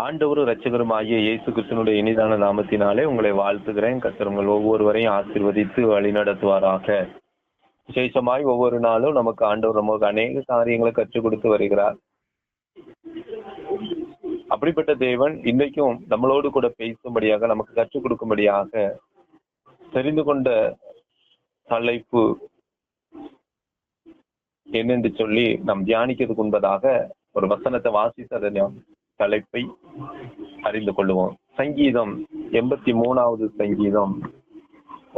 ஆண்டவரும் இரட்சகரும் ஆகிய இயேசு கிறிஸ்துவினுடைய இனிதான நாமத்தினாலே உங்களை வாழ்த்துகிறேன். கர்த்தர் உங்கள் ஒவ்வொருவரையும் ஆசீர்வதித்து வழி நடத்துவாராக. விசேஷமாய் ஒவ்வொரு நாளும் நமக்கு ஆண்டவர் நமக்கு அநேக காரியங்களை கற்றுக் கொடுத்து வருகிறார். அப்படிப்பட்ட தேவன் இன்றைக்கும் நம்மளோடு கூட பேசும்படியாக, நமக்கு கற்றுக் கொடுக்கும்படியாக தெரிந்து கொண்ட தலைப்பு என்னென்று சொல்லி நாம் தியானிக்கிறதுக்கு முன்பதாக ஒரு வசனத்தை வாசித்து அதன் தலைப்பை அறிந்து கொள்வோம். சங்கீதம் 83வது சங்கீதம்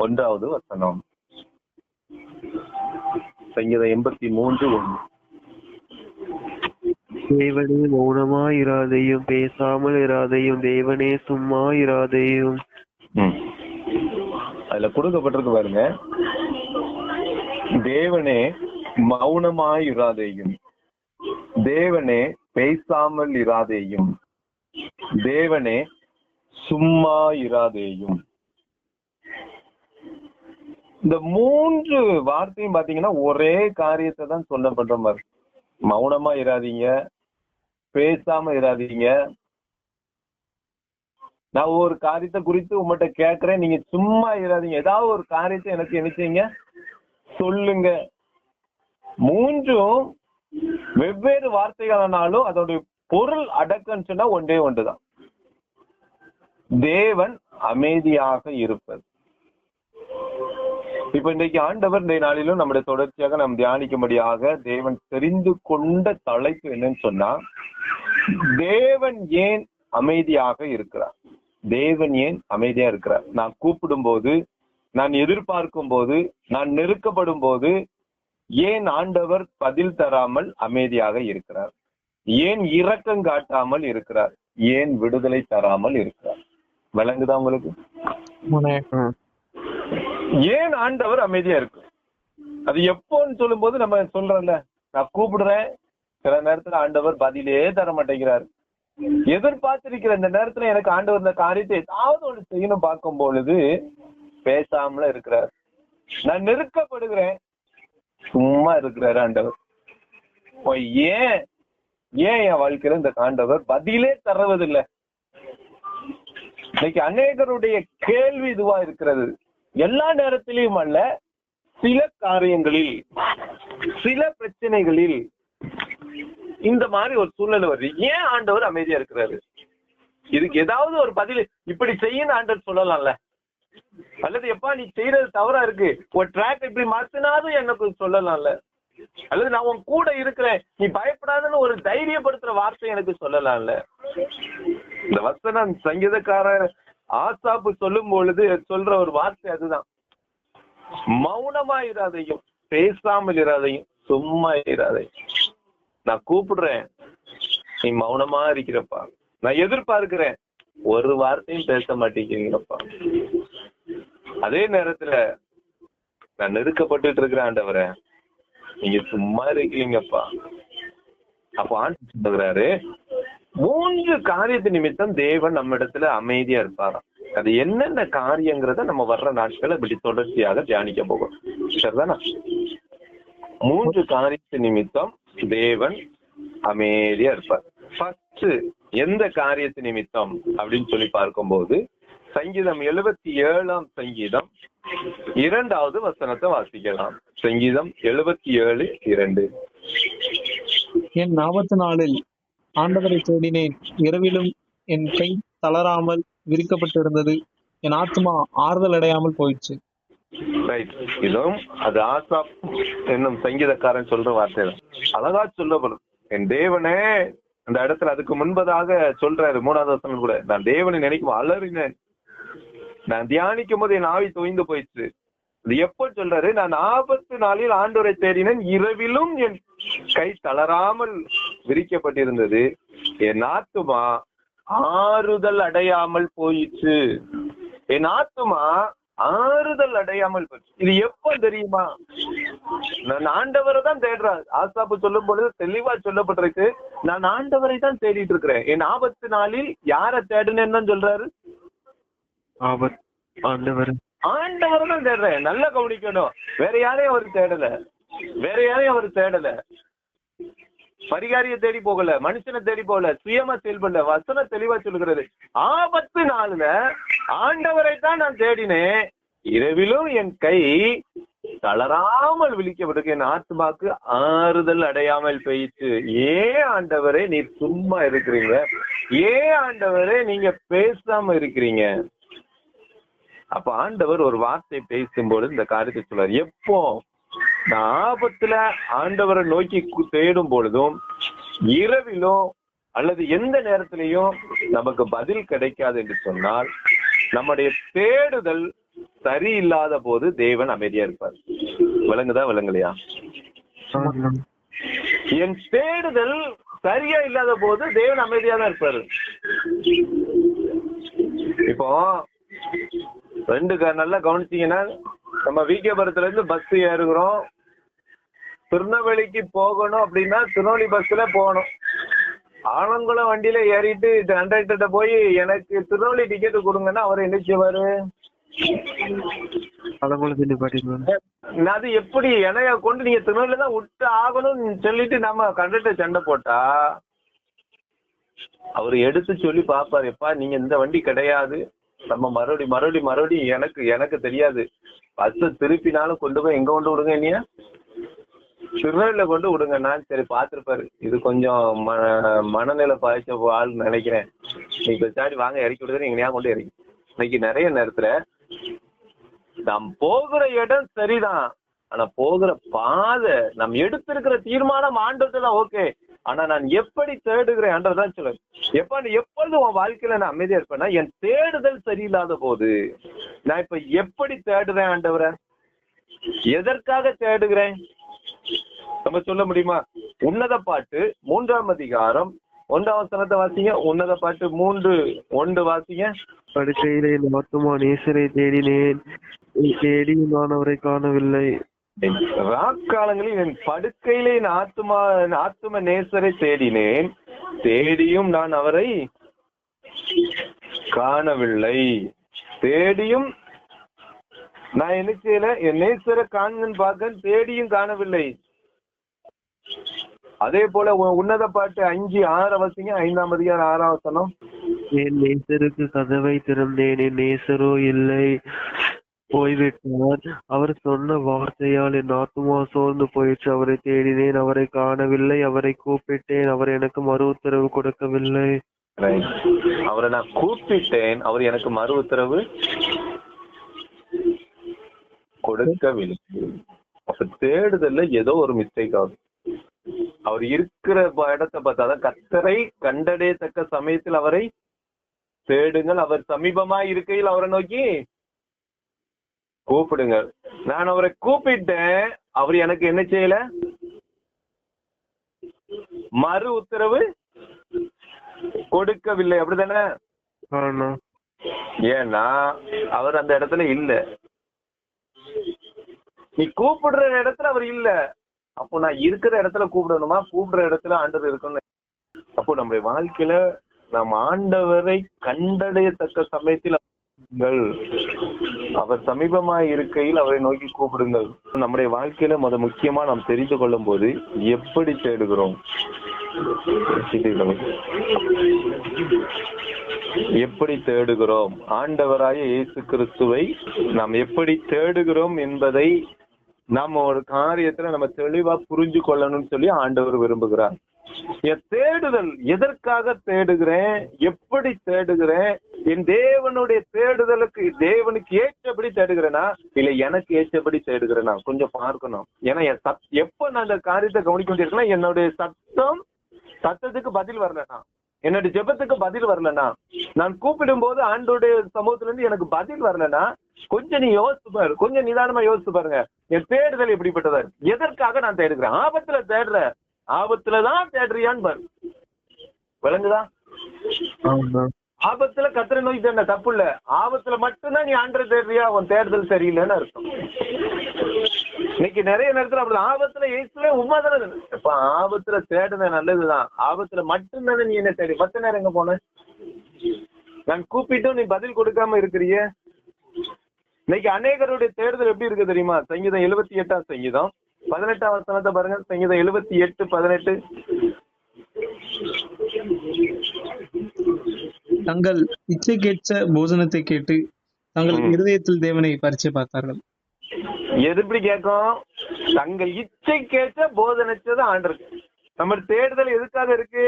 1வது வசனம். சங்கீதம் 83:1. தேவனே மௌனமாயிராதையும், பேசாமல் இராதையும், தேவனே சும்மா இராதையும். அதுல கொடுக்கப்பட்டிருக்கு பாருங்க, தேவனே மௌனமாயிராதையும், தேவனே பேசாமல் இராதேயும், தேவனே சும்மா இராதேயும். இந்த மூன்று வார்த்தையும் பாத்தீங்கன்னா ஒரே காரியத்தை தான் சொல்லப்படுற மாதிரி. மௌனமா இராதீங்க, பேசாம இராதீங்க. நான் ஒரு காரியத்தை குறித்து உங்கள்கிட்ட கேட்கிறேன், நீங்க சும்மா இராதீங்க. ஏதாவது ஒரு காரியத்தை எனக்கு என்ன செய்யுங்க, சொல்லுங்க. மூன்றும் வெவ்வேறு வார்த்தைகளானாலும் அதோடைய பொருள் அடக்கம்னு சொன்னா ஒன்றே ஒன்றுதான். தேவன் அமைதியாக இருப்பது. இப்ப இன்றைக்கு ஆண்டவர் இந்த நாளிலும் நம்முடைய தொடர்ச்சியாக நாம் தியானிக்கும்படியாக தேவன் தெரிந்து கொண்ட தலைப்பு என்னன்னு சொன்னா, தேவன் ஏன் அமைதியாக இருக்கிறார்? தேவன் ஏன் அமைதியா இருக்கிறார்? நான் கூப்பிடும் போது, நான் எதிர்பார்க்கும் போது, நான் நெருக்கப்படும் போது ஏன் ஆண்டவர் பதில் தராமல் அமைதியாக இருக்கிறார்? ஏன் இரக்கம் காட்டாமல் இருக்கிறார்? ஏன் விடுதலை தராமல் இருக்கிறார்? விளங்குதா உங்களுக்கு? ஏன் ஆண்டவர் அமைதியா இருக்கு? அது எப்போன்னு சொல்லும் போது நம்ம சொல்றோம்ல, நான் கூப்பிடுறேன், சில நேரத்துல ஆண்டவர் பதிலே தர மாட்டேங்கிறார். எதிர்பார்த்திருக்கிற இந்த நேரத்துல எனக்கு ஆண்டவர் இந்த காரியத்தை ஏதாவது ஒண்ணு செய்யணும் பார்க்கும் பொழுது பேசாமல இருக்கிறார். நான் நெருக்கப்படுகிறேன், சும்மா இருக்கிறாரு ஆண்டவர். ஏன் ஏன் என் வாழ்க்கையில இந்த ஆண்டவர் பதிலே தருவதில்லை? இன்னைக்கு அநேகருடைய கேள்வி இதுவா இருக்கிறது. எல்லா நேரத்திலையும் அல்ல, சில காரியங்களில், சில பிரச்சனைகளில் இந்த மாதிரி ஒரு சூழ்நிலை வருது. ஏன் ஆண்டவர் அமைதியா இருக்கிறாரு? இதுக்கு ஏதாவது ஒரு பதில் இப்படி செய்யணும் ஆண்டவர் சொல்லலாம்ல. அல்லது எப்பா நீ செய்யறது தவறா இருக்கு, ஒரு ட்ராக் இப்படி மாத்தினாலும் எனக்கு சொல்லலாம்ல. அல்லது நான் உன் கூட இருக்கிறேன், நீ பயப்படாதுன்னு ஒரு தைரியப்படுத்துற வார்த்தை எனக்கு சொல்லலாம்ல. இந்த வசனம் சங்கீதக்காரர் ஆசாப்பு சொல்லும் பொழுது சொல்ற ஒரு வார்த்தை அதுதான். மௌனமா இராதையும், பேசாமல் இராதையும், சும்மா இராதையும். நான் கூப்பிடுறேன், நீ மௌனமா இருக்கிறப்பா. நான் எதிர்பார்க்கிறேன், ஒரு வார்த்தையும் பேச மாட்டேங்கிறீங்கப்பா. அதே நேரத்துல நான் நெருக்கப்பட்டு இருக்கிறேன் ஆண்டவரே, நீங்க சும்மா இருக்கீங்கப்பா. அப்ப ஆண்டவர் சொல்லுகிறாரு, மூன்று காரியத்து நிமித்தம் தேவன் நம்ம இடத்துல அமைதியா இருப்பாராம். அது என்னென்ன காரியங்கிறத நம்ம வர்ற நாட்கள் இப்படி தொடர்ச்சியாக தியானிக்க போகும். சரிதானா? மூன்று காரியத்து நிமித்தம் தேவன் அமைதியா இருப்பார். ஃபர்ஸ்ட் எந்த காரியத்து நிமித்தம் அப்படின்னு சொல்லி பார்க்கும்போது, சங்கீதம் 77ஆம் சங்கீதம் 2வது வசனத்தை வாசிக்கலாம். சங்கீதம் 77:2. என் ஆபத்து நாளில் ஆண்டவரை தேடினேன், இரவிலும் என் கை தளராமல் விரிக்கப்பட்டிருந்தது, என் ஆத்மா ஆறுதல் அடையாமல் போயிடுச்சு. ரைட். இதுவும் அது ஆசாப் என்னும் சங்கீதக்காரன் சொல்ற வார்த்தை தான். அழகா சொல்லப்படும். என் தேவனே, அந்த இடத்துல அதுக்கு முன்பதாக சொல்றாரு 3வது வசனம் கூட, நான் தேவனை நினைக்கும் அலறினேன், நான் தியானிக்கும் போது என் ஆவி தொய்ந்து போயிடுச்சு. அது எப்போ சொல்றாரு? நான் ஆபத்து நாளில் ஆண்டவரை தேடினேன், இரவிலும் என் கை தளராமல் விரிக்கப்பட்டிருந்தது, என் ஆத்துமா ஆறுதல் அடையாமல் போயிடுச்சு. என் ஆத்துமா ஆறுதல் அடையாமல் போயிடுச்சு. இது எப்போ தெரியுமா? நான் ஆண்டவரை தான் தேடுறேன். ஆசாப்பு சொல்லும் பொழுது தெளிவா சொல்லப்பட்டிருக்கு, நான் ஆண்டவரை தான் தேடிட்டு இருக்கிறேன். என் ஆபத்து நாளில் யாரை தேடுனேன்னு தான் சொல்றாரு? ஆண்டவரை தான் தேடுறேன். நல்லா கவனிக்கணும். வேற யாரையும் அவர் தேடல, வேற யாரையும் அவர் தேடல. பரிகாரியை தேடி போகல, மனுஷனை தேடி போகல, சுயமா செயல்படல. வசனம் தெளிவா சொல்லுகிறது, ஆபத்து நாள்ல ஆண்டவரை தான் நான் தேடினேன், இரவிலும் என் கை தளராமல் விழிக்கப்பட்டிருக்கு, என் ஆத்மாக்கு ஆறுதல் அடையாமல் போயிடுச்சு. ஏன் ஆண்டவரே நீர் சும்மா இருக்கிறீங்க? ஏன் ஆண்டவரே நீங்க பேசாம இருக்கிறீங்க? அப்ப ஆண்டவர் ஒரு வார்த்தை பேசும்போது இந்த காரியத்தை சொல்றாரு. எப்போ நான் ஆபத்துல ஆண்டவரை நோக்கி தேடும் பொழுதும், இரவிலும் அல்லது எந்த நேரத்திலையும் நமக்கு பதில் கிடைக்காது என்று சொன்னால், நம்முடைய தேடுதல் சரியில்லாத போது தேவன் அமைதியா இருப்பார். விளங்குதா விளங்கலையா? என் தேடுதல் சரியா இல்லாத போது தேவன் அமைதியா தான் இருப்பாரு. இப்போ நல்லா கவனிச்சீங்கன்னா, நம்ம விகேபுரத்துல இருந்து பஸ் ஏறுகிறோம், திருநெல்வேலிக்கு போகணும் அப்படின்னா திருநெல்வேலி பஸ்ல போகணும். ஆலங்குளம் வண்டியில ஏறிட்டு கண்டக்டர்கிட்ட போய் எனக்கு திருநெல்வேலி டிக்கெட் கொடுங்கன்னா அவர் என்ன செய்வாரு? அது எப்படி என்னைய கொண்டு நீங்க திருநெல்வேலி தான் விட்டு ஆகணும்னு சொல்லிட்டு நம்ம கண்டக்டர் சண்டை போட்டா, அவர் எடுத்து சொல்லி பாப்பாரு, எப்பா நீங்க இந்த வண்டி கிடையாது, நம்ம மறுபடி எனக்கு தெரியாது, பஸ் திருப்பினாலும் கொண்டு போய் எங்க கொண்டு விடுங்க, இல்லையா திருநெல்வேலியில கொண்டு விடுங்கன்னா சரி பாத்துருப்பாரு. இது கொஞ்சம் மனநிலை பாதிச்ச ஆள் நினைக்கிறேன், நீங்க சாடி வாங்க இறக்கி விடுங்க, எங்கனையா கொண்டு இறக்கி. இன்னைக்கு நிறைய நேரத்துல நாம் போகிற இடம் சரிதான், ஆனா போகிற பாதை, நம்ம எடுத்திருக்கிற தீர்மானம் ஆண்டதுல ஓகே, ஆனா நான் எப்படி தேடுகிறேன் ஆண்டதான் சொல்ல. எப்பொழுது உன் வாழ்க்கையில நான் அமைதியா இருப்பேன்னா, என் தேடுதல் சரியில்லாத போது. நான் இப்ப எப்படி தேடுறேன் ஆண்டவரை? எதற்காக தேடுகிறேன்? நம்ம சொல்ல முடியுமா? உன்னத பாட்டு 3ஆம் அதிகாரம் 1ஆம் வசனத்தை வாசிங்க. உன்னத பாட்டு 3:1 வாசிங்க. படுக்கையிலே என் ஆத்துமா நேசரை தேடினேன், தேடியும் நான் அவரை காணவில்லை. ராக்காலங்களில் என் படுக்கையிலே என் ஆத்தும நேசரை தேடினேன், தேடியும் நான் அவரை காணவில்லை. தேடியும் நான் என்ன செய்யல? என் நேசரை காணுன்னு பார்க்க, தேடியும் காணவில்லை. அதே போல உன்னத பாட்டு 5:6 வசிங்க. 5ஆம் அதிகாரம் 6ஆம் வசனம். என் நேசருக்கு கதவை திறந்தேன், என் நேசரோ இல்லை, போய்விட்டார். அவர் சொன்ன வார்த்தையால் என் ஆத்துமா சோர்ந்து போயிற்று. அவரை தேடினேன், அவரை காணவில்லை. அவரை கூப்பிட்டேன், அவர் எனக்கு மறு உத்தரவு கொடுக்கவில்லை. அவரை நான் கூப்பிட்டேன், அவர் எனக்கு மறு உத்தரவு கொடுக்கவில்லை. அப்ப தேடுதல்ல ஏதோ ஒரு மிஸ்டேக் ஆகுது. அவர் இருக்கிற இடத்தை பார்த்தாதான், கர்த்தரை கண்டடையத்தக்க சமயத்தில் அவரை தேடுங்கள், அவர் சமீபமா இருக்கையில் அவரை நோக்கி கூப்பிடுங்க. நான் அவரை கூப்பிட்டேன், அவர் எனக்கு என்ன செய்யல? மறு உத்தரவு கொடுக்கவில்லை. அப்படித்தானே? ஏன்னா அவர் அந்த இடத்துல இல்ல. நீ கூப்பிடுற இடத்துல அவர் இல்ல. அப்போ நான் இருக்கிற இடத்துல கூப்பிடணுமா? கூப்பிடுற இடத்துல ஆண்டவர் இருக்கணும். அப்போ நம்முடைய வாழ்க்கையில நாம் ஆண்டவரை கண்டடையத்தக்க சமயத்தில் அவர் சமீபமாய் இருக்கையில் அவரை நோக்கி கூப்பிடுங்கள். நம்முடைய வாழ்க்கையில முக்கியமா நாம் தெரிந்து கொள்ளும் போது எப்படி தேடுகிறோம், எப்படி தேடுகிறோம், ஆண்டவராய இயேசு கிறிஸ்துவை நாம் எப்படி தேடுகிறோம் என்பதை நம்ம ஒரு காரியத்துல நம்ம தெளிவா புரிஞ்சு கொள்ளணும்னு சொல்லி ஆண்டவர் விரும்புகிறார். என் தேடுதல் எதற்காக தேடுகிறேன், எப்படி தேடுகிறேன், என் தேவனுடைய தேடுதலுக்கு தேவனுக்கு ஏற்றபடி தேடுகிறேனா இல்ல எனக்கு ஏற்றபடி தேடுகிறேனா கொஞ்சம் பார்க்கணும். ஏன்னா என் எப்ப நான் அந்த காரியத்தை கவனிக்க வேண்டியிருக்கேன், என்னுடைய சத்தத்துக்கு பதில் வரலனா, என்னுடைய ஜெபத்துக்கு பதில் வரலனா, நான் கூப்பிடும் போது ஆண்டோடைய சமூகத்துல இருந்து எனக்கு பதில் வரலனா, கொஞ்சம் நீ யோசிச்சு பாரு, கொஞ்சம் நிதானமா யோசிச்சு பாருங்க. என் தேடுதல் எப்படிப்பட்டதா இருக்கு, எதற்காக நான் தேடுகிறேன்? ஆபத்துல தேடுற, ஆபத்துலதான் தேடுறியான்னு பாரு. விளங்குதா? ஆபத்துல கர்த்தரை நோக்கி தேடின தப்பு இல்ல, ஆபத்துல மட்டும்தான் நீ ஆண்டரை தேடுறியா, உன் தேடுதல் சரியில்லைன்னு அர்த்தம். இன்னைக்கு நிறைய நேரத்துல அப்படி ஆபத்துல இயேசுவே உண்மைதானே. இப்ப ஆபத்துல தேடுன நல்லதுதான், ஆபத்துல மட்டும்தானே நீ என்ன தேடி 10 நேரம் எங்க போன? நான் கூப்பிட்டும் நீ பதில் கொடுக்காம இருக்கிறிய. இன்னைக்கு அநேகருடைய தேடுதல் எப்படி இருக்கு தெரியுமா? சங்கீதம் 78ஆம் சங்கீதம் 18ஆம் வசனத்தை பாருங்க. சங்கீதம் 78:18. தங்கள் இச்சைக்கேற்ற போஜனத்தை கேட்டு தங்கள் இருதயத்தில் தேவனை பரிச்சை பார்த்தார்கள். எது இப்படி கேட்கும்? தங்கள் இச்சைக்கேற்ற போதனைச்சது ஆண்டு இருக்கு. நம்ம தேடுதல் எதுக்காக இருக்கு?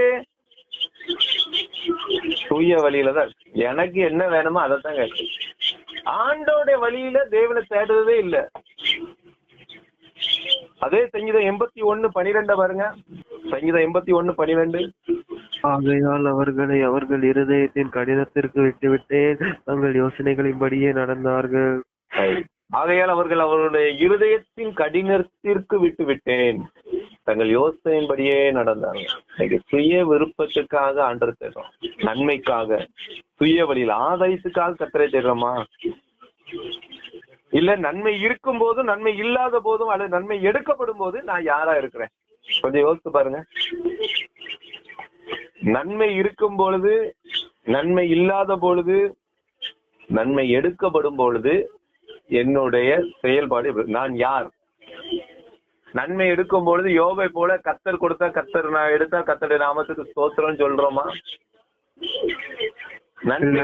தூய வழியில தான் இருக்கு. எனக்கு என்ன வேணுமோ அதைத்தான் கேட்கு. ஆண்டோடைய வழியில தேவனை தேடுறதே இல்ல. அதே சங்கீதம் 81:12 பாருங்க. சங்கீதம் 81:12. ஆகையால் அவர்களை அவர்கள் இருதயத்தின் கடினத்திற்கு விட்டுவிட்டேன், தங்கள் யோசனைகளின்படியே நடந்தார்கள். ஆகையால் அவர்கள் அவருடைய இருதயத்தின் கடினத்திற்கு விட்டு விட்டேன், தங்கள் யோசனையின்படியே நடந்தார்கள். சுய விருப்பத்துக்காக ஆண்டரை தேடுறோம், நன்மைக்காக, சுய வழியில் ஆதாயத்துக்காக கர்த்தரை தேடுறோமா? இல்ல நன்மை இருக்கும் போதும் நன்மை இல்லாத போதும் அல்லது நன்மை எடுக்கப்படும் போது நான் யாரா இருக்கிறேன்? கொஞ்சம் யோசித்து பாருங்க. நன்மை இருக்கும் பொழுது, நன்மை இல்லாத பொழுது, நன்மை எடுக்கப்படும் பொழுது என்னுடைய செயல்பாடு நான் யார்? நன்மை எடுக்கும் பொழுது யோபை போல கர்த்தர் கொடுத்தா கர்த்தர், நான் எடுத்தா கர்த்தருடைய நாமத்துக்கு ஸ்தோத்திரம் சொல்றோமா? நன்மை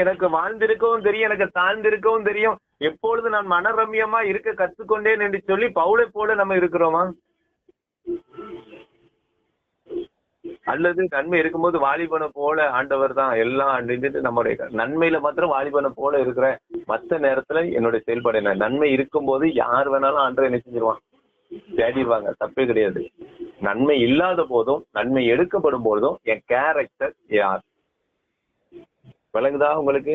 எனக்கு வாழ்ந்திருக்கவும் தெரியும், எனக்கு தாழ்ந்திருக்கவும் தெரியும், எப்பொழுது நான் மனரம்யமா இருக்க கத்துக்கொண்டேன் என்று சொல்லி பவுலை போல நம்ம இருக்கிறோமா? அல்லது நன்மை இருக்கும்போது வாலிபனை போல ஆண்டவர் தான் எல்லாம் நம்முடைய நன்மையில மாத்திரம் வாலிபனை போல இருக்கிற, மற்ற நேரத்துல என்னுடைய செயல்பாடு என்ன? நன்மை இருக்கும் போது யார் வேணாலும் ஆண்டவர் என்ன செஞ்சிருவான்? தேடிடுவாங்க, தப்பே கிடையாது. நன்மை இல்லாத போதும் நன்மை எடுக்கப்படும் போதும் என் கேரக்டர் யார்? விளங்குதா உங்களுக்கு?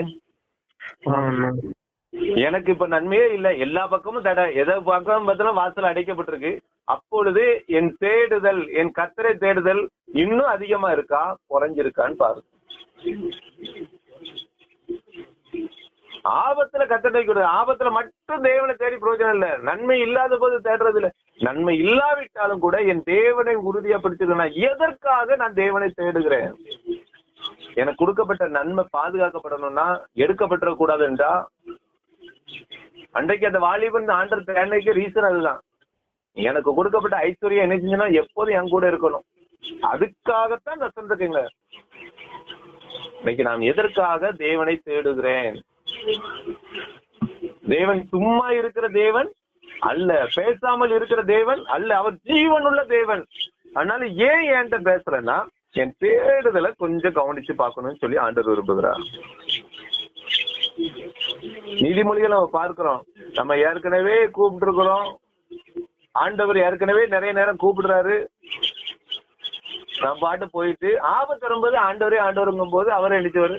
எனக்கு இப்ப நன்மையே இல்லை, எல்லா பக்கமும் தடை, எதை பக்கம் பார்த்தாலும் வாசல் அடைக்கப்பட்டிருக்கு. அப்பொழுது என் தேடுதல், என் கர்த்தரை தேடுதல் இன்னும் அதிகமா இருக்கா குறைஞ்சிருக்கான்னு பாருங்க. ஆபத்துல கர்த்தரை தேடுறது, ஆபத்துல மட்டும் தேவனை தேடி பிரயோஜனம் இல்ல. நன்மை இல்லாத போது தேடுறது இல்ல. நன்மை இல்லாவிட்டாலும் கூட என் தேவனை உறுதியா பிடிச்சிருக்கேன். எதற்காக நான் தேவனை தேடுகிறேன்? எனக்கு கொடுக்கப்பட்ட நன்மை பாதுகாக்கப்படணும்னா எடுக்கப்பட்ட கூடாதுன்றா, அன்றைக்கு அந்த வாலிபன் ஆண்டர் தேனைக்கு ரீசன் அதுதான். எனக்கு கொடுக்கப்பட்ட ஐஸ்வர்யம் என்ன செஞ்சுன்னா எப்போதும் என் கூட இருக்கணும். அதுக்காகத்தான் நான் சொல்றேங்க. இன்னைக்கு நான் எதற்காக தேவனை தேடுகிறேன்? தேவன் சும்மா இருக்கிற தேவன் அல்ல, பேசாமல் இருக்கிற தேவன் அல்ல, அவர் ஜீவன் உள்ள தேவன். அதனால ஏன் என்கிட்ட பேசுறேன்னா என் தேடுதலை கொஞ்சம் கவனிச்சு பார்க்கணும்னு சொல்லி ஆண்டவர் விரும்புகிறார். நீதிமொழிகள் நம்ம பார்க்கிறோம், நம்ம ஏற்கனவே கூப்பிட்டு இருக்கிறோம், ஆண்டவர் ஏற்கனவே நிறைய நேரம் கூப்பிடுறாரு, நம்ம பாட்டு போயிட்டு ஆபத்து வரும்போது ஆண்டவருங்கும் போது அவரை நினைச்சவரு,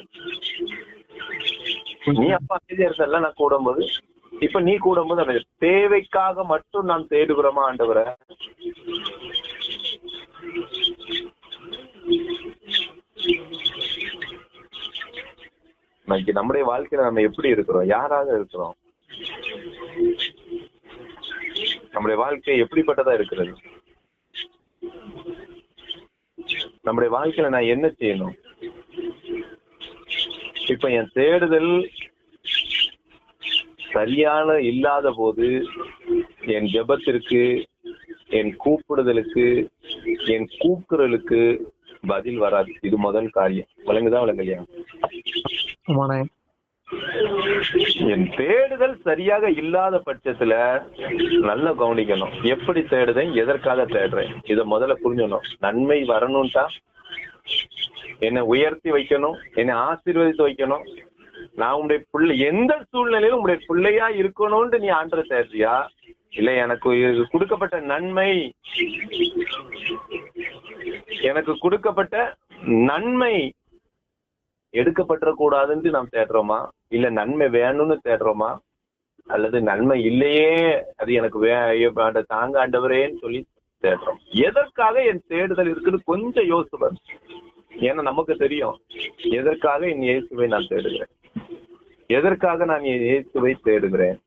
நீ அப்பா அமைதியா இருந்தல்ல நான் கூடும்போது, இப்ப நீ கூடும்போது அந்த தேவைக்காக மட்டும் நாம் தேடுகிறோமா ஆண்டவரை? நம்முடைய வாழ்க்கையில நம்ம எப்படி இருக்கிறோம்? யாராக இருக்கிறோம்? நம்முடைய வாழ்க்கை எப்படிப்பட்டதா இருக்கிறது? நம்முடைய வாழ்க்கையில நான் என்ன செய்யணும்? இப்ப என் தேடுதல் சரியான இல்லாத போது என் ஜெபத்திற்கு, என் கூப்பிடுதலுக்கு, என் கூக்குறலுக்கு பதில் வராது. இது முதல் காரியம். விளங்குதா விளங்கலையா? என் தேடுதல் சரியாக இல்லாத பட்சத்துல நல்லா கவனிக்கணும். எப்படி தேடுதேன், எதற்காக தேடுறேன், இத முதல்ல புரிஞ்சணும். நன்மை வரணும்ட்டா என்னை உயர்த்தி வைக்கணும், என்னை ஆசீர்வதித்து வைக்கணும், நான் உங்களுடைய பிள்ளை, எந்த சூழ்நிலையிலும் உங்களுடைய பிள்ளையா இருக்கணும்னு நீ ஆண்டரை தேடுறியா? இல்ல எனக்கு கொடுக்கப்பட்ட நன்மை, எனக்கு கொடுக்கப்பட்ட நன்மை எடுக்கப்பட்ட கூடாதுன்னு நாம் தேடுறோமா? இல்ல நன்மை வேணும்னு தேடுறோமா? அல்லது நன்மை இல்லையே, அது எனக்கு தாங்க ஆண்டவரேன்னு சொல்லி தேடுறோம். எதற்காக என் தேடுதல் இருக்குன்னு கொஞ்சம் யோசிச்சு. ஏன்னா நமக்கு தெரியும் எதற்காக என் இயேசுவை நான் தேடுகிறேன், எதற்காக நான் என் இயேசுவை தேடுகிறேன்.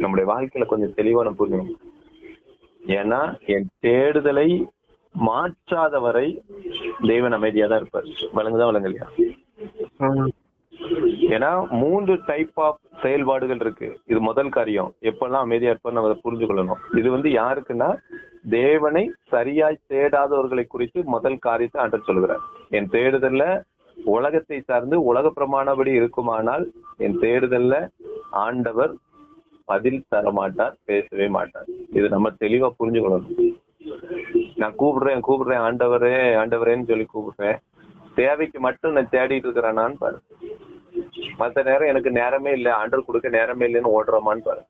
நம்முடைய வாழ்க்கையில கொஞ்சம் தெளிவான புரியணும். ஏன்னா என் தேடுதலை மாற்றாத வரை தேவன் அமைதியா தான் இருப்பார். விளங்குதான் விளங்கலையா? ஏன்னா 3 டைப் ஆஃப் செயல்பாடுகள் இருக்கு. இது முதல் காரியம். எப்பெல்லாம் அமைதியா இருப்பார் நம்ம அதை புரிஞ்சு கொள்ளணும். இது யாருக்குன்னா தேவனை சரியாய் தேடாதவர்களை குறித்து முதல் காரியத்தை ஆண்டவர் சொல்கிறார். என் தேடுதல்ல உலகத்தை சார்ந்து உலக பிரமாணப்படி இருக்குமானால் என் தேடுதல்ல ஆண்டவர் பதில் தர மாட்டார், பேசவே மாட்டார். இது நம்ம தெளிவா புரிஞ்சுக்கணும். நான் கூப்பிடுறேன் ஆண்டவரே ஆண்டவரேன்னு சொல்லி கூப்பிடுறேன். தேவைக்கு மட்டும் நான் தேடிட்டு இருக்கிறேனான்னு பாரு. மற்ற நேரம் எனக்கு நேரமே இல்லை, ஆண்டவர் கொடுக்க நேரமே இல்லைன்னு ஓடுறோமான்னு பாரு.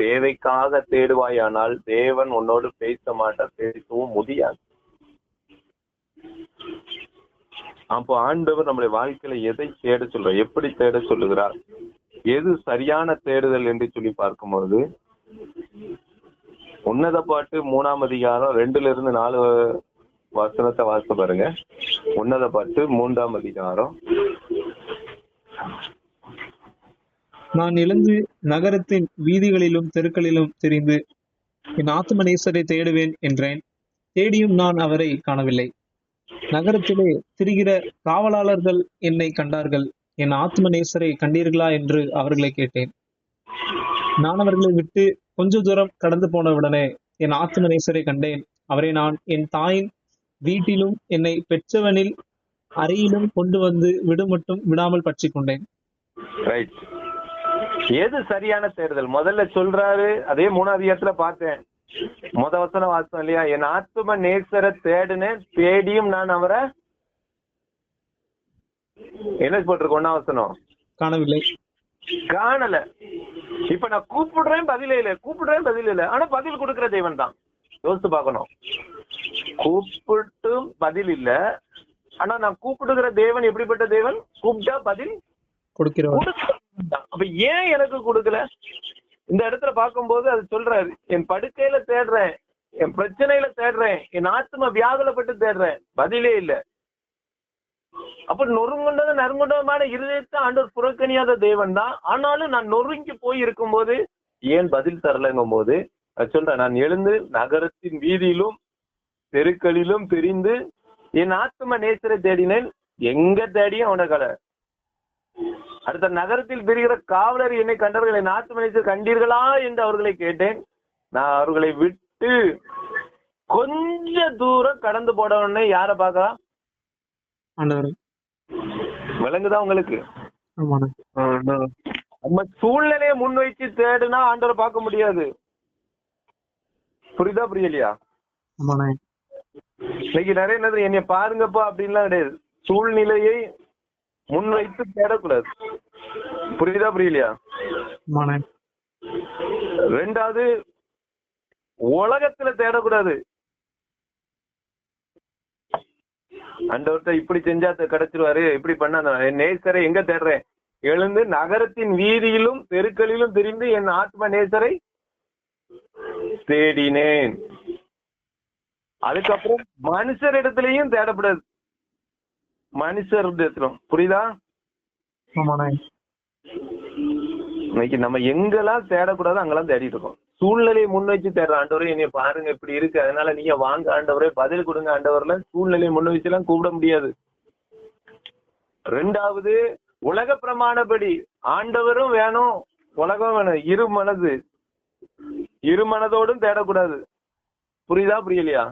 தேவைக்காக தேடுவாயானால் தேவன் உன்னோடு பேச மாட்டார், பேசவும் முடியாது. அப்போ ஆண்டவர் நம்முடைய வாழ்க்கையில எதை தேட சொல்றார், எப்படி தேட சொல்லுகிறார், எது சரியான தேடுதல் என்று சொல்லி பார்க்கும்போது உன்னத பாட்டு 3ஆம் அதிகாரம் 2-4 வசனத்தை வாசித்து பாருங்க. உன்னத பாட்டு 3ஆம் அதிகாரம். நான் எழுந்து நகரத்தின் வீதிகளிலும் தெருக்களிலும் திரிந்து என் ஆத்தும நேசரை தேடுவேன் என்றேன். தேடியும் நான் அவரை காணவில்லை. நகரத்திலே திரிகிற காவலாளர்கள் என்னை கண்டார்கள். என் ஆத்தும நேசரை கண்டீர்களா என்று அவர்களை கேட்டேன். நான் அவர்களை விட்டு கொஞ்ச தூரம் கடந்து போனவுடனே என் ஆத்தும நேசரை கண்டேன். அவரை நான் என் தாயின் வீட்டிலும் என்னை பெற்றவனில் அறையிலும் கொண்டு வந்து விடுமட்டும் விடாமல் பற்றி கொண்டேன். ரைட். எது சரியான தேடுதல் முதல்ல சொல்றாரு. அதே 3ஆம் அதிகாரத்துல பார்த்தேன். வசனம் வாசம் இல்லையா, என் ஆத்தும நேசரை தேடுனேன், தேடியும் நான் அவரை என்ன போட்டிருக்கோம்? 1ஆம் வசனம் காணவில்லை, காணல. இப்ப நான் கூப்பிடுறேன் பதில் இல்ல, ஆனா பதில் கொடுக்கிற தேவன் தான். யோசித்து பார்க்கணும். கூப்பிட்டும் பதில் இல்ல, ஆனா நான் கூப்பிடுகிற தேவன் எப்படிப்பட்ட தேவன்? கூப்பிட்டா பதில் கொடுக்கிறவர். அப்ப ஏன் எனக்கு கொடுக்கல? இந்த இடத்துல பார்க்கும்போது அது சொல்றாரு, என் படுக்கையில தேடுறேன், என் பிரச்சனையில தேடுறேன், என் ஆத்ம வியாகுலப்பட்டு தேடுறேன், பதிலே இல்ல. அப்ப நறுங்குண்டமான இருதயத்தை ஆண்டவர் புறக்கணியாத தேவன் தான். ஆனாலும் நான் நொறுங்கி போய் இருக்கும் போது ஏன் பதில் தரலங்கும் போது சொல்றேன், நான் எழுந்து நகரத்தின் வீதியிலும் தெருக்களிலும் தெரிந்து என் ஆத்ம நேசரை தேடினேன். எங்க தேடியும் அவனை கடை. அடுத்த நகரத்தில் பிரிகிற காவலர் என்னை கண்டவர்கள் என் ஆத்ம நேசர் கண்டீர்களா என்று அவர்களை கேட்டேன். நான் அவர்களை விட்டு கொஞ்ச தூரம் கடந்து போடவுடனே யார பாக்கலாம்? விளங்குதா உங்களுக்கு? நம்ம சூழ்நிலையை முன்வைத்து தேடுனா ஆண்டவரை பார்க்க முடியாது. புரியுதா புரியலையா? இன்னைக்கு நிறைய நேரம் என்னைய பாருங்கப்பா அப்படின்லாம் கிடையாது. சூழ்நிலையை முன்வைத்து தேடக்கூடாது. புரியுதா புரியலையா? 2வது உலகத்துல தேடக்கூடாது. ஆண்டவர்கிட்ட இப்படி செஞ்சா கிடைச்சிருவாரு, இப்படி பண்ண நேசரை எங்க தேடுறேன்? எழுந்து நகரத்தின் வீதியிலும் தெருக்களிலும் திரிந்து என் ஆத்ம நேசரை தேடினேன். அதுக்கப்புறம் மனுஷரிடத்திலையும் தேடப்படாது. மனுஷரிடத்திலும். புரியுதா? இன்னைக்கு நம்ம எங்கெல்லாம் தேடக்கூடாது அங்கெல்லாம் தேடிட்டு இருக்கோம். சூழ்நிலையை முன் வச்சு தேடுற ஆண்டவரே என்னைய பாருங்க இப்படி இருக்கு, அதனால நீங்க வாங்க ஆண்டவரே பதில் கொடுங்க ஆண்டவர்ல சூழ்நிலையை முன் வச்சு எல்லாம் கூப்பிட முடியாது. 2வது உலக பிரமாணப்படி ஆண்டவரும் வேணும் உலகம் வேணும். இரு மனதோடும் தேடக்கூடாது. புரியுதா புரியலையா?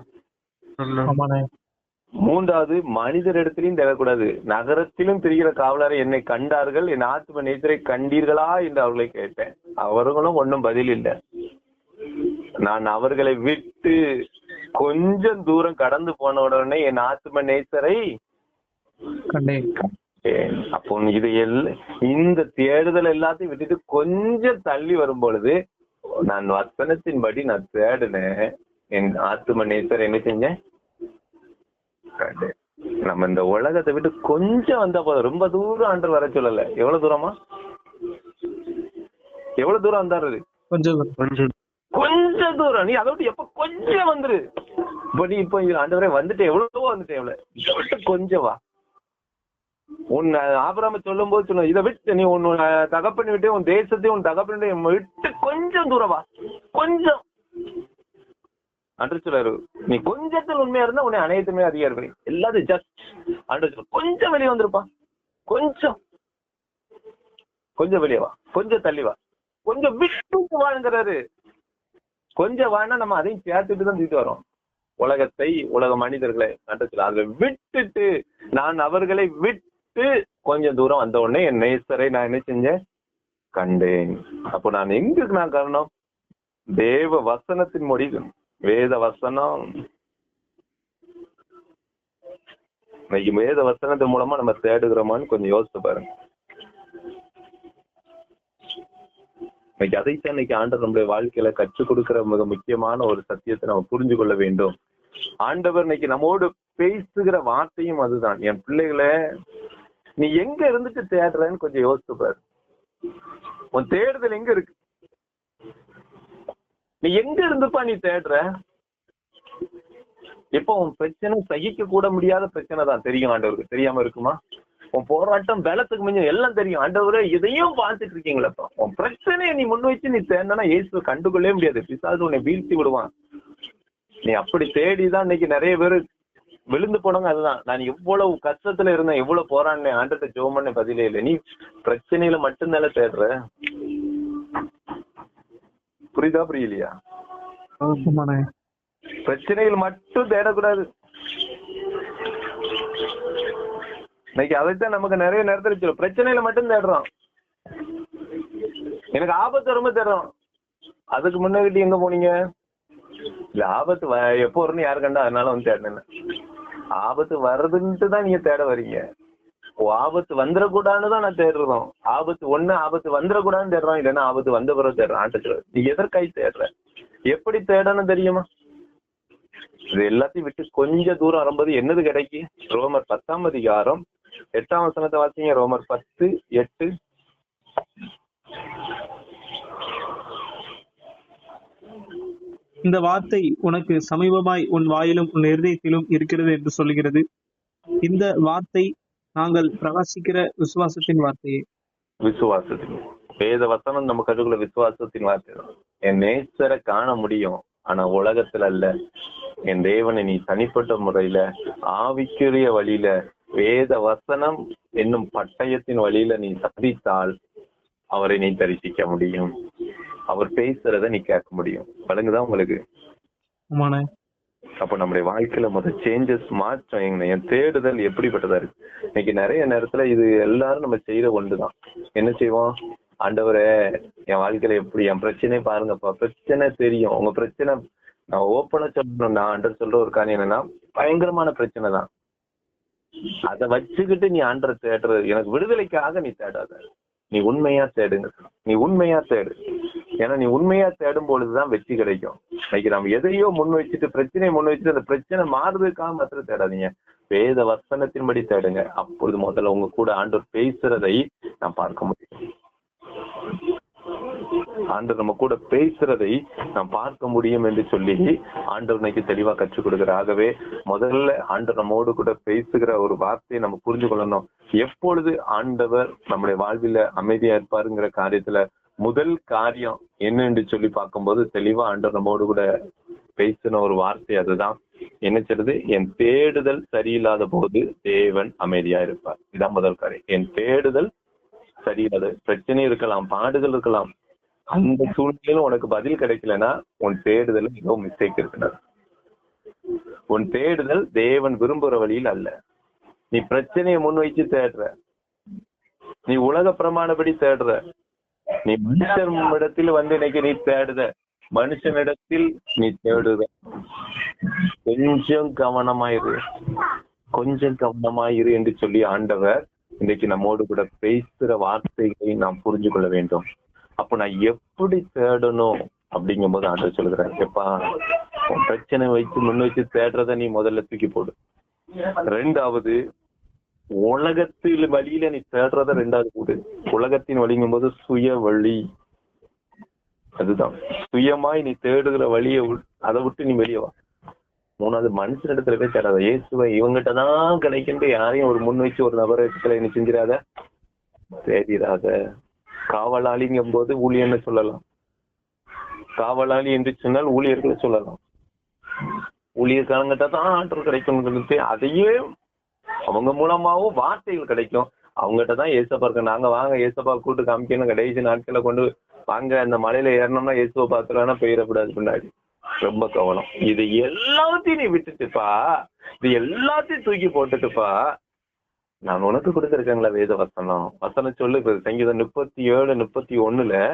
3வது மனிதர் இடத்திலையும் தேடக்கூடாது. நகரத்திலும் திரிகிற காவலரை என்னை கண்டார்கள், என் ஆத்ம நேசரை கண்டீர்களா என்று அவர்களை கேட்டேன். அவர்களும் ஒன்னும் பதில் இல்லை. நான் அவர்களை விட்டு கொஞ்சம் தூரம் கடந்து போன உடனே என் ஆத்ம நேசரை கண்டேன். அப்போ இது இந்த தேடுதல் எல்லாத்தையும் விட்டுட்டு கொஞ்சம் தள்ளி வரும் பொழுது நான் வசனத்தின்படி நான் தேடினேன், என் ஆத்ம நேசர் என்ன செஞ்சேன்? நம்ம இந்த உலகத்தை விட்டு கொஞ்சம் வந்தா போதும். ரொம்ப தூரம் ஆண்டவர் வர சொல்லல. எவ்வளவு தூரமா? எவ்வளவு தூரம் வந்தாரு? கொஞ்சம் தூரம். நீ அதை விட்டு எப்ப கொஞ்சம் வந்துரு. இப்ப நீ இப்ப ஆண்டவரே வந்துட்டு எவ்வளவோ வந்துட்டேன், கொஞ்சம் வா. உன் ஆபிரகாமை சொல்லும் போது சொல்லுங்க, இதை விட்டு நீ உன் தகப்பனை விட்டு உன் தேசத்தையும் உன் தகப்பனை விட்டு கொஞ்சம் தூரம் வா. கொஞ்சம் அன்று சொல்றாரு, நீ கொஞ்சத்தில் உண்மையா இருந்தா உன்னை அனைத்துமே அதிகாரி எல்லாத்தையும் ஜஸ்ட் அன்று சொல்ல கொஞ்சம் வெளியே வந்துருப்பா. கொஞ்சம் வெளியே வா, கொஞ்சம் தள்ளி வா, கொஞ்சம் விட்டு வாங்கிறாரு. கொஞ்சம் வேணா நம்ம அதையும் சேர்த்துட்டு தான் தூக்கிட்டு வரோம். உலகத்தை, உலக மனிதர்களை நட்டத்தில் அதை விட்டுட்டு, நான் அவர்களை விட்டு கொஞ்சம் தூரம் வந்த உடனே என் நேசரை நான் என்ன செஞ்சேன்? கண்டேன். அப்போ நான் எங்க நான் காரணம்? தேவ வசனத்தின் முடிவு, வேத வசனம். இன்னைக்கு வேத வசனத்தின் மூலமா நம்ம தேடுகிறோமான்னு கொஞ்சம் யோசிச்சு பாருங்க. இன்னைக்கு அதைத்தான் இன்னைக்கு ஆண்டவர் நம்முடைய வாழ்க்கையில கற்றுக் கொடுக்கிற மிக முக்கியமான ஒரு சத்தியத்தை நம்ம புரிஞ்சு கொள்ள வேண்டும். ஆண்டவர் இன்னைக்கு நம்மோடு பேசுகிற வார்த்தையும் அதுதான். என் பிள்ளைகளை நீ எங்க இருந்துட்டு தேடுறன்னு கொஞ்சம் யோசிச்சு பாரு. உன் தேடுதல் எங்க இருக்கு? நீ எங்க இருந்துப்பா நீ தேடுற? இப்ப உன் பிரச்சனை சகிக்க கூட முடியாத பிரச்சனை தான், தெரியும் ஆண்டவருக்கு. தெரியாம இருக்குமா? உன் போராட்டம் பலத்துக்கு மிஞ்சும் எல்லாம் தெரியும். ஆண்டவரே இதையும் பார்த்துட்டு இருக்கீங்களப்பா. உன் பிரச்சனையை நீ முன் வச்சு நீ தேடினா இயேசுவை கண்டுகொள்ளவே முடியாது. பிசாசு உன்னை வீழ்த்தி விடுவான். நீ அப்படி தேடிதான் இன்னைக்கு நிறைய பேர் விழுந்து போனவங்க. அதுதான், நான் எவ்வளவு கஷ்டத்துல இருந்தேன், எவ்வளவு போராடினேன், ஆண்டத்தை ஜெபம் பண்ண பதிலே இல்லை. நீ பிரச்சனையில மட்டும்தானே தேடுற. புரியுதா புரியலையா? பிரச்சனைகள் மட்டும் தேடக்கூடாது. இன்னைக்கு அதைத்தான் நமக்கு நிறைய நேரத்தில் சொல்லும், பிரச்சனையில மட்டும் தேடுறோம். எனக்கு ஆபத்து ரொம்ப தேடுறோம். அதுக்கு முன்னாடி எங்க போனீங்க? இல்ல, ஆபத்து எப்போ வரும்னு யாரு கண்டா அதனால வந்து தேடினேன். ஆபத்து வருதுன்ட்டு தான் நீங்க தேட வரீங்க. ஆபத்து வந்துடக்கூடாதுன்னு தான் நான் தேடுறோம். ஆபத்து வந்துடக்கூடாதுன்னு தேடுறோம், இல்லைன்னா ஆபத்து வந்த பிறகு தேடுறோம். ஆண்டத்துல நீ எதற்காய் தேடுற? எப்படி தேடணும் தெரியுமா? இது எல்லாத்தையும் விட்டு கொஞ்சம் தூரம் வரும்போது என்னது கிடைக்கு? ரோமர் 10ஆம் அதிகாரம் 8ஆம் வசனத்தை வாசிங்க. ரோமர் 10:8. இந்த வார்த்தை உனக்கு சமீபமாய் உன் வாயிலும் உன் இருதயத்திலும் இருக்கிறது என்று சொல்லுகிறது. இந்த வார்த்தை நாங்கள் பிரகாசிக்கிற விசுவாசத்தின் வார்த்தையே. விசுவாசத்தின் வேத வசனம் நம்ம கருக்குள்ள விசுவாசத்தின் வார்த்தை தான். என் நேசரை காண முடியும், ஆனா உலகத்துல அல்ல. என் தேவனை நீ தனிப்பட்ட முறையில ஆவிக்குரிய வழியில வேத வசனம் என்னும் பட்டயத்தின் வழியில நீ சந்தித்தால் அவரை நீ தரிசிக்க முடியும். அவர் பேசுறத நீ கேட்க முடியும். வழங்குதான் உங்களுக்கு. அப்ப நம்முடைய வாழ்க்கையில முதல் சேஞ்சஸ், மாற்றம். என் தேடுதல் எப்படிப்பட்டதா இருக்கு? இன்னைக்கு நிறைய நேரத்துல இது எல்லாரும் நம்ம செய்யற ஒன்றுதான். என்ன செய்வோம்? ஆண்டவரே என் வாழ்க்கையில எப்படி, என் பிரச்சனை பாருங்கப்பா. பிரச்சனை தெரியும், உங்க பிரச்சனை நான் ஓப்பனா சொல்லணும். நான் ஆண்டர் சொல்ற ஒரு காரியம் என்னன்னா, பயங்கரமான பிரச்சனை தான். அதை வச்சுக்கிட்டு நீ ஆண்டரை தேடுறது, எனக்கு விடுதலைக்காக நீ தேடாத. நீ உண்மையா தேடுங்க. நீ உண்மையா தேடு. ஏன்னா நீ உண்மையா தேடும் பொழுதுதான் வெற்றி கிடைக்கும். இன்னைக்கு நம்ம எதையோ முன் வச்சுட்டு, பிரச்சனையை முன் வச்சுட்டு அந்த பிரச்சனை மாறுறதுக்காக மாத்திரம் தேடாதீங்க. வேத வசனத்தின்படி தேடுங்க. அப்பொழுது முதல்ல உங்க கூட ஆண்டவர் பேசுறதை நான் பார்க்க முடியும். ஆண்டவர் நம்ம கூட பேசுறதை நாம் பார்க்க முடியும் என்று சொல்லி ஆண்டவர் இன்னைக்கு தெளிவா கற்றுக் கொடுக்கிறார். ஆகவே முதல்ல ஆண்டவர் நம்மோடு கூட பேசுகிற ஒரு வார்த்தையை நம்ம புரிஞ்சு கொள்ளணும். எப்பொழுது ஆண்டவர் நம்முடைய வாழ்வில அமைதியா இருப்பாருங்கிற காரியத்துல முதல் காரியம் என்னன்னு சொல்லி பார்க்கும்போது தெளிவா ஆண்டவர் நம்மோடு கூட பேசின ஒரு வார்த்தை அதுதான். என்ன சொல்றது? என் தேடுதல் சரியில்லாத போது தேவன் அமைதியா இருப்பார். இதுதான் முதல் காரியம். என் தேடுதல் சரியில்லாத, பிரச்சனை இருக்கலாம், பாடுகள் இருக்கலாம், அந்த சூழ்நிலையில உனக்கு பதில் கிடைக்கலன்னா உன் தேடுதல் மிகவும் மிஸ்டேக் இருக்கிறது. உன் தேடுதல் தேவன் விரும்புற வழியில் அல்ல. நீ பிரச்சனையை முன் வச்சு தேடுற, நீ உலக பிரமாணப்படி தேடுற, நீ மனுஷனிடத்தில் இன்னைக்கு நீ தேடுத, மனுஷனிடத்தில் நீ தேடுற. கொஞ்சம் கவனமாயிரு என்று சொல்லி ஆண்டவர் இன்னைக்கு நம்மோடு கூட பேசுற வார்த்தைகளை நாம் புரிஞ்சு கொள்ள வேண்டும். அப்ப நான் எப்படி தேடணும் அப்படிங்கும் போது ஆண்டவர் சொல்லுகிறேன், எப்பா பிரச்சனை வச்சு முன் வச்சு தேடுறத நீ முதல்ல தூக்கி போடு. ரெண்டாவது, உலகத்தில் வழியில நீ தேடுறத ரெண்டாவது போடு. உலகத்தின் வழிங்கும் போது சுய வழி, அதுதான் சுயமாய் நீ தேடுகிற வழியை அதை விட்டு நீ வெளியே வா. மூணாவது, மனுஷனிடத்துல போய் தேடாத. இயேசுவை இவங்கிட்டதான் கிடைக்கின்ற யாரையும் ஒரு முன் வச்சு ஒரு நபரத்துல நீ செஞ்சிடாத, தேடிடாத. காவலாளிங்கும் போது ஊழியர்னு சொல்லலாம், காவலாளி என்று சொன்னால் ஊழியர்களை சொல்லலாம். ஊழியர்காரங்கிட்ட தான் ஆற்றல் கிடைக்கும், அதையே அவங்க மூலமாவும் வார்த்தைகள் கிடைக்கும். அவங்ககிட்ட தான் ஏசப்பா இருக்கு, நாங்க வாங்க ஏசப்பா கூட்டு காமிக்கணும் கடைசி நாட்களை கொண்டு வாங்க அந்த மலையில ஏறணும்னா இயேசுவை பார்த்துலாம்னா பெயரக்கூடாது பின்னாடி. ரொம்ப கவனம். இது எல்லாத்தையும் நீ விட்டுட்டுப்பா, இது எல்லாத்தையும் தூக்கி போட்டுட்டுப்பா, நான் உனக்கு கொடுத்திருக்கேங்களா வேத வசனம். வசனம் சொல்லு. சங்கீதம் 37:31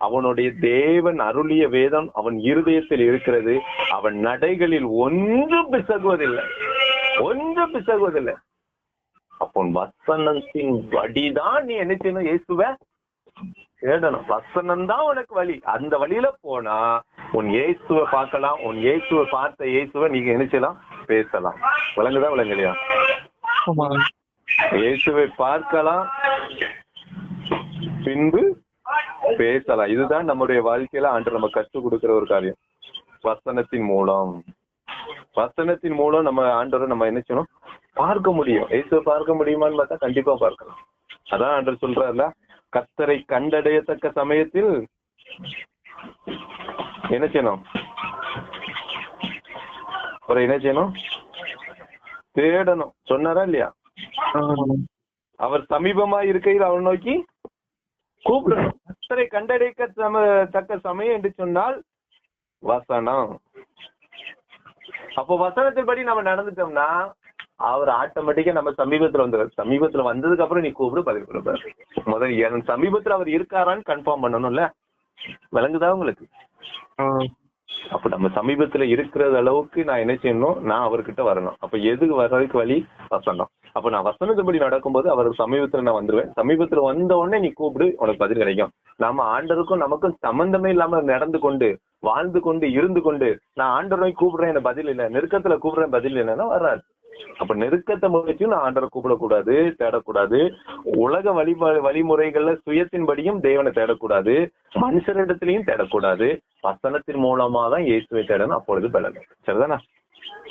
அவனுடைய தேவன் அருளிய வேதம் அவன் இருதயத்தில் இருக்கிறது, அவன் நடைகளில் ஒன்றும் பிசகுவதில்லை, ஒன்றும் பிசகுவதில்லை. அப்போ வசனத்தின் வழிதான் நீ என்ன செய்யணும்? இயேசுவை தேடணும். வசனம் தான் உனக்கு வழி. அந்த வழியில போனா உன் இயேசுவை பார்க்கலாம். உன் இயேசுவை பார்த்த இயேசுவை நீங்க என்ன செய்யலாம்? பேசலாம். விளங்குதா விளங்கலையா? இயேசுவை பார்க்கலாம், பின்பு பேசலாம். இதுதான் நம்முடைய வாழ்க்கையில ஆண்டு நம்ம கற்றுக் கொடுக்கிற ஒரு காரியம். வசனத்தின் மூலம், வசனத்தின் மூலம் நம்ம ஆண்டவரை நம்ம என்ன செய்யணும்? பார்க்க முடியும். இயேசுவை பார்க்க முடியுமான்னு பார்த்தா கண்டிப்பா பார்க்கலாம். அதான் ஆண்டவர் சொல்றாருல, கர்த்தரை கண்டடையத்தக்க சமயத்தில் என்ன செய்யணும்? ஒரு என்ன செய்யணும்? தேடணும். சொன்னாரா இல்லையா? அவர் சமீபமா இருக்கையில் அவர் நோக்கி கூப்பிடணும். கர்த்தரை கண்டடையத்தக்க சமயம் என்று சொன்னால் வசனம். அப்போ வசனத்தின்படி நம்ம நடந்துட்டோம்னா அவர் ஆட்டோமேட்டிக்கா நம்ம சமீபத்துல வந்துடுறாரு. சமீபத்துல வந்ததுக்கு அப்புறம் நீ கூப்பிடு, பதில் கொடுப்பாரு. முதல்ல சமீபத்துல அவர் இருக்காரான்னு கன்ஃபார்ம் பண்ணணும்ல. விளங்குதா உங்களுக்கு? அப்ப நம்ம சமீபத்துல இருக்கிற அளவுக்கு நான் என்ன செய்யணும்? நான் அவர்கிட்ட வரணும். அப்ப எதுக்கு வர்றதுக்கு வழி? வசனம். அப்ப நான் வசனத்தின்படி நடக்கும்போது அவர் சமீபத்துல நான் வந்துருவேன். சமீபத்துல வந்த உடனே நீ கூப்பிடு, உனக்கு பதில் கிடைக்கும். நாம ஆண்டருக்கும் நமக்கும் சம்பந்தமே இல்லாம நடந்து கொண்டு வாழ்ந்து கொண்டு இருந்து கொண்டு நான் ஆண்டரை கூப்பிடுறேன், எனக்கு பதில் இல்லை, நெருக்கத்துல கூப்பிடுறேன் பதில் இல்லைன்னா வராது. அப்ப நெருக்கத்தை முயற்சியும் நான் ஆண்டரை கூப்பிடக்கூடாது, தேடக்கூடாது. உலக வழிமுறைகள்ல சுயத்தின்படியும் தேவனை தேடக்கூடாது, மனுஷரிடத்திலையும் தேடக்கூடாது. வசனத்தின் மூலமா தான் இயேசுவை தேடணும். அப்பொழுது பலன். சரிதானா?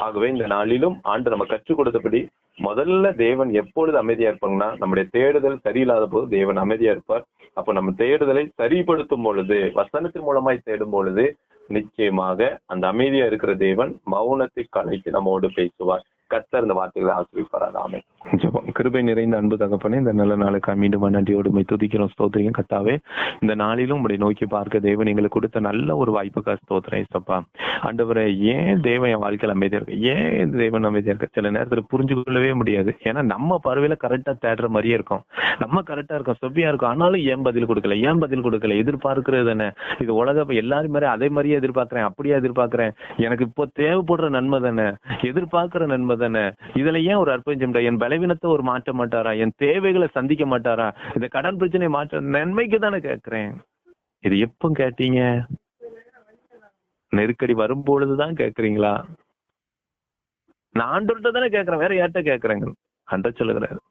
ஆகவே இந்த நாளிலும் ஆண்டு நம்ம கற்றுக் கொடுத்தபடி முதல்ல தேவன் எப்பொழுது அமைதியா இருப்பாங்கன்னா, நம்முடைய தேடுதல் சரியில்லாத போது தேவன் அமைதியா இருப்பார். அப்ப நம்ம தேடுதலை சரிப்படுத்தும் பொழுது, வசனத்தின் மூலமாய் தேடும் பொழுது நிச்சயமாக அந்த அமைதியா இருக்கிற தேவன் மௌனத்தை கலைத்து நம்மோடு பேசுவார். கர்த்தர் இந்த வார்த்தைகளை ஆசீர்வதிப்பார். ஆமென். ஜெபம். கிருபை நிறைந்த அன்பு தகப்பனே, இந்த நல்ல நாளுக்கு மீண்டும் நன்றியோடு துதிக்கிறோம், ஸ்தோத்திரியும். கர்த்தாவே, இந்த நாளிலும் உங்களை நோக்கி பார்க்க தேவன் எங்களுக்கு கொடுத்த நல்ல ஒரு வாய்ப்புக்காக ஸ்தோத்திரம் ஏசப்பா. ஆண்டவரே, ஏன் தேவன் என் வாழ்க்கையில் அமைதியா இருக்கு? ஏன் தேவன் அமைதியா இருக்கு? சில நேரத்தில் புரிஞ்சு கொள்ளவே முடியாது. ஏன்னா நம்ம பார்வையில கரெக்டா தேடுற மாதிரியே இருக்கும், நம்ம கரெக்டா இருக்கோம், செவ்வியா இருக்கும். ஆனாலும் ஏன் பதில் கொடுக்கல, ஏன் பதில் கொடுக்கல? எதிர்பார்க்கிறது தானே இது உலக. எல்லாரும் மாதிரி அதே மாதிரியே எதிர்பார்க்கிறேன், அப்படியே எதிர்பார்க்கிறேன். எனக்கு இப்போ தேவைப்படுற நன்மை தானே, எதிர்பார்க்கிற நன்மை தானே. இதுல ஏன் ஒரு அற்புதம்? என் பலவீனத்தை ஒரு மாற்ற மாட்டாரா? என் தேவைகளை சந்திக்க மாட்டாரா? இந்த கடன் பிரச்சனை மாற்ற நன்மைக்கு தானே கேட்கிறேன். இது எப்ப கேட்டீங்க? நெருக்கடி வரும்பொழுதுதான் கேட்கறீங்களா? நான் ஆண்டவர்கிட்ட தானே கேட்கிறேன், வேற யார்கிட்ட கேட்கறேங்க? அன்ற சொல்லுகிறாரு,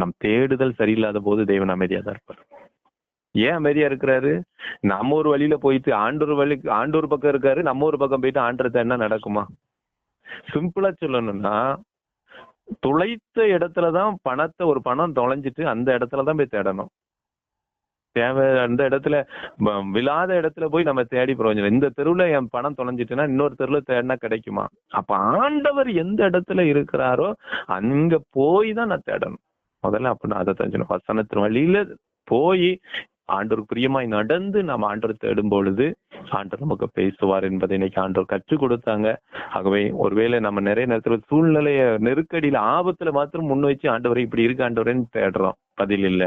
நம் தேடுதல் சரியில்லாத போது தேவன் அமைதியா தான் இருப்பார். ஏன் அமைதியா இருக்கிறாரு? நம்ம ஒரு வழியில போயிட்டு ஆண்டோர் பக்கம் இருக்காரு, நம்ம ஒரு பக்கம் போயிட்டு ஆண்டத்தை என்ன நடக்குமா? சிம்பிளா சொல்லணும்னா, துளைத்த இடத்துலதான் பணத்தை, ஒரு பணம் தொலைஞ்சிட்டு அந்த இடத்துலதான் போய் தேடணும். தேவை அந்த இடத்துல, விழாத இடத்துல போய் நம்ம தேடி பிரயோஜனம். இந்த தெருவுல என் பணம் தொலைஞ்சிட்டுன்னா இன்னொரு தெருவுல தேடினா கிடைக்குமா? அப்ப ஆண்டவர் எந்த இடத்துல இருக்கிறாரோ அங்க போய் தான் நான் தேடணும் முதல்ல. அப்ப நான் அதை தெரிஞ்சணும். வசனத்தின் வழியில போய் ஆண்டவருக்கு பிரியமாய் நடந்து நாம் ஆண்டவர் தேடும் பொழுது ஆண்டவர் நமக்கு பேசுவார் என்பதை இன்னைக்கு ஆண்டவர் கற்றுக் கொடுத்தாங்க. ஆகவே ஒருவேளை நம்ம நிறைய நேரத்துல சூழ்நிலைய நெருக்கடியில ஆபத்துல மாத்திரம் முன் வச்சு ஆண்டவரை இப்படி இருக்கு ஆண்டவரேன்னு தேடுறோம், பதில் இல்ல.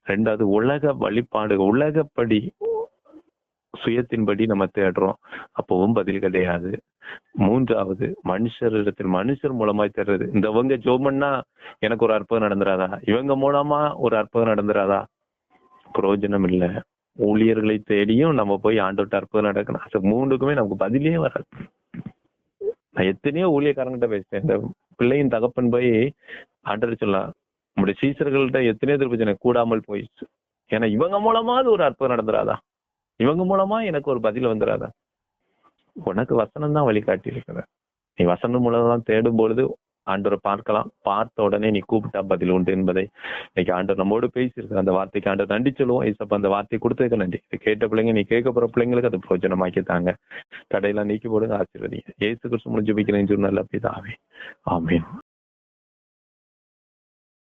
ரெண்டாவது, உலக வழிபாடு, உலகப்படி சுயத்தின்படி நம்ம தேடுறோம், அப்பவும் பதில் கிடையாது. மூன்றாவது, மனுஷர் மூலமாய் தேடுறது. இந்தவங்க ஜோமன்னா எனக்கு ஒரு அற்புதம் நடந்துராதா, இவங்க மூலமா ஒரு அற்புதம் நடந்துராதா? பிரயோஜனம் இல்லை. ஊழியர்களை தேடியும் நம்ம போய் ஆண்டவர்கிட்ட அற்புதம் நடக்கணும், அது மூணுக்குமே நமக்கு பதிலே வராது. நான் எத்தனையோ ஊழியக்காரங்கிட்ட பேசுறேன். இந்த பிள்ளையின் தகப்பன் போய் ஆண்டவர் சொல்லலாம், நம்முடைய சீசர்கள்ட்ட எத்தனையோ திருப்பி கூடாமல் போயிடுச்சு. ஏன்னா இவங்க மூலமா ஒரு அற்புதம் நடந்துராதா, இவங்க மூலமா எனக்கு ஒரு பதில் வந்துடாதா? உனக்கு வசனம் தான் வழிகாட்டி இருக்கிற. நீ வசனம் மூலம் தான் தேடும் பொழுது ஆண்டவரை பார்க்கலாம். பார்த்த உடனே நீ கூப்பிட்டா பதில் உண்டு என்பதை இன்னைக்கு ஆண்டவர் நம்மோடு பேசியிருக்கிற அந்த வார்த்தைக்கு ஆண்டவர் நன்றி சொல்லுவோம். ஏசப்பா, அந்த வார்த்தையை கொடுத்ததுக்கு நன்றி. கேட்ட பிள்ளைங்க, நீ கேட்க போற பிள்ளைங்களுக்கு அது பிரயோஜனமாக்கித்தாங்க. தடையெல்லாம் நீக்கி போடுங்க, ஆசீர்வதிங்க. இயேசு கிறிஸ்து முடிஞ்சு வைக்கிறேன் சொன்னால பிதாவே, ஆமென்.